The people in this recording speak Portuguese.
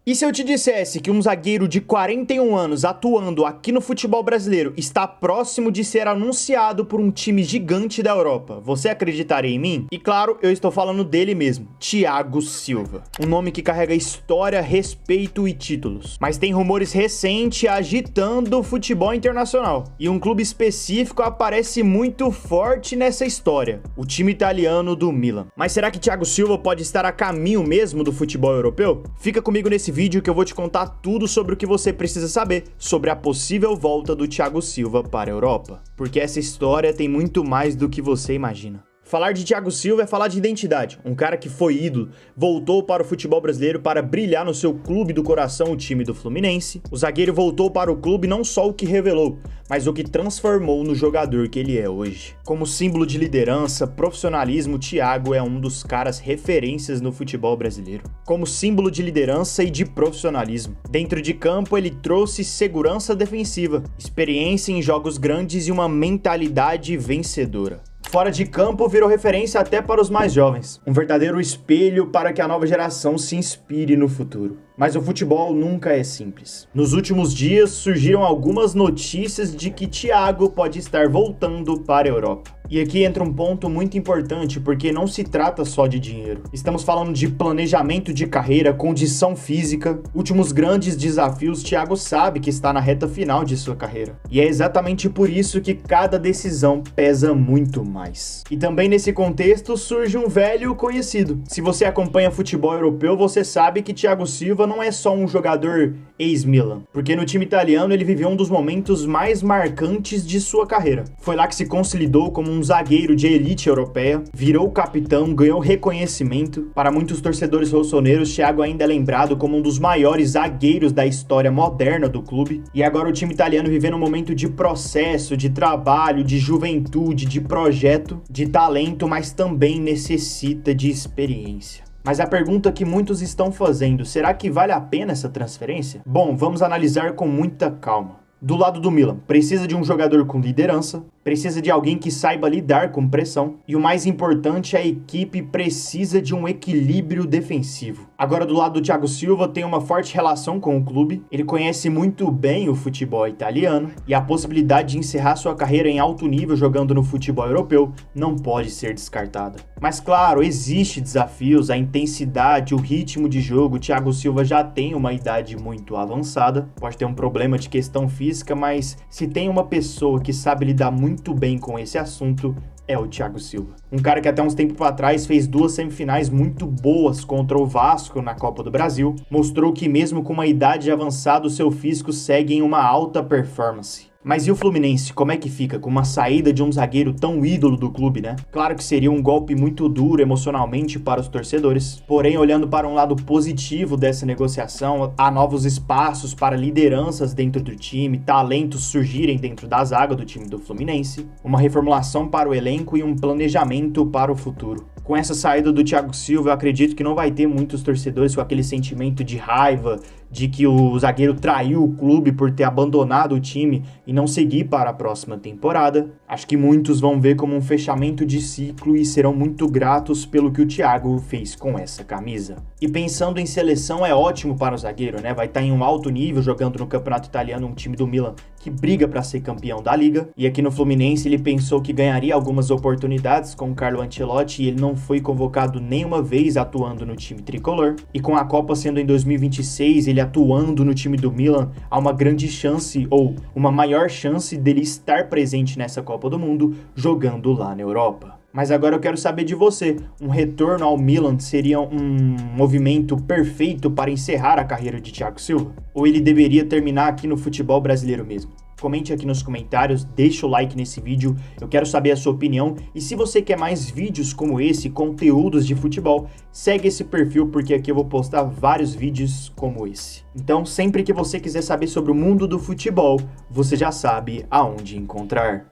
E se eu te dissesse que um zagueiro de 41 anos atuando aqui no futebol brasileiro está próximo de ser anunciado por um time gigante da Europa, você acreditaria em mim? E claro, eu estou falando dele mesmo, Thiago Silva. Um nome que carrega história, respeito e títulos. Mas tem rumores recentes agitando o futebol internacional. E um clube específico aparece muito forte nessa história, o time italiano do Milan. Mas será que Thiago Silva pode estar a caminho mesmo do futebol europeu? Fica comigo nesse vídeo que eu vou te contar tudo sobre o que você precisa saber sobre a possível volta do Thiago Silva para a Europa. Porque essa história tem muito mais do que você imagina. Falar de Thiago Silva é falar de identidade, um cara que foi ídolo, voltou para o futebol brasileiro para brilhar no seu clube do coração, o time do Fluminense. O zagueiro voltou para o clube não só o que revelou, mas o que transformou no jogador que ele é hoje. Como símbolo de liderança, profissionalismo, Thiago é um dos caras referências no futebol brasileiro. Como símbolo de liderança e de profissionalismo. Dentro de campo ele trouxe segurança defensiva, experiência em jogos grandes e uma mentalidade vencedora. Fora de campo, virou referência até para os mais jovens. Um verdadeiro espelho para que a nova geração se inspire no futuro. Mas o futebol nunca é simples. Nos últimos dias, surgiram algumas notícias de que Thiago pode estar voltando para a Europa. E aqui entra um ponto muito importante, porque não se trata só de dinheiro. Estamos falando de planejamento de carreira, condição física, últimos grandes desafios. Thiago sabe que está na reta final de sua carreira. E é exatamente por isso que cada decisão pesa muito mais. E também nesse contexto surge um velho conhecido. Se você acompanha futebol europeu, você sabe que Thiago Silva não é só um jogador ex-Milan, porque no time italiano ele viveu um dos momentos mais marcantes de sua carreira. Foi lá que se consolidou como um zagueiro de elite europeia, virou capitão, ganhou reconhecimento. Para muitos torcedores rossoneiros, Thiago ainda é lembrado como um dos maiores zagueiros da história moderna do clube. E agora o time italiano vivendo um momento de processo, de trabalho, de juventude, de projeto, de talento, mas também necessita de experiência. Mas a pergunta que muitos estão fazendo, será que vale a pena essa transferência? Bom, vamos analisar com muita calma. Do lado do Milan, precisa de um jogador com liderança, precisa de alguém que saiba lidar com pressão e o mais importante, a equipe precisa de um equilíbrio defensivo. Agora do lado do Thiago Silva tem uma forte relação com o clube, ele conhece muito bem o futebol italiano e a possibilidade de encerrar sua carreira em alto nível jogando no futebol europeu não pode ser descartada. Mas claro, existe desafios, a intensidade, o ritmo de jogo. O Thiago Silva já tem uma idade muito avançada, pode ter um problema de questão física, mas se tem uma pessoa que sabe lidar muito bem com esse assunto, é o Thiago Silva. Um cara que até uns tempos atrás fez 2 semifinais muito boas contra o Vasco na Copa do Brasil, mostrou que mesmo com uma idade avançada, o seu físico segue em uma alta performance. Mas e o Fluminense, como é que fica com uma saída de um zagueiro tão ídolo do clube, né? Claro que seria um golpe muito duro emocionalmente para os torcedores, porém olhando para um lado positivo dessa negociação, há novos espaços para lideranças dentro do time, talentos surgirem dentro da zaga do time do Fluminense, uma reformulação para o elenco e um planejamento para o futuro. Com essa saída do Thiago Silva, eu acredito que não vai ter muitos torcedores com aquele sentimento de raiva, de que o zagueiro traiu o clube por ter abandonado o time e não seguir para a próxima temporada. Acho que muitos vão ver como um fechamento de ciclo e serão muito gratos pelo que o Thiago fez com essa camisa. E pensando em seleção, é ótimo para o zagueiro, né? Vai estar em um alto nível jogando no campeonato italiano, um time do Milan que briga para ser campeão da liga. E aqui no Fluminense ele pensou que ganharia algumas oportunidades com o Carlo Ancelotti e ele não foi convocado nenhuma vez atuando no time tricolor. E com a Copa sendo em 2026, ele atuando no time do Milan, há uma grande chance, ou uma maior chance dele estar presente nessa Copa do Mundo, jogando lá na Europa. Mas agora eu quero saber de você, um retorno ao Milan seria um movimento perfeito para encerrar a carreira de Thiago Silva? Ou ele deveria terminar aqui no futebol brasileiro mesmo? Comente aqui nos comentários, deixa o like nesse vídeo, eu quero saber a sua opinião. E se você quer mais vídeos como esse, conteúdos de futebol, segue esse perfil porque aqui eu vou postar vários vídeos como esse. Então sempre que você quiser saber sobre o mundo do futebol, você já sabe aonde encontrar.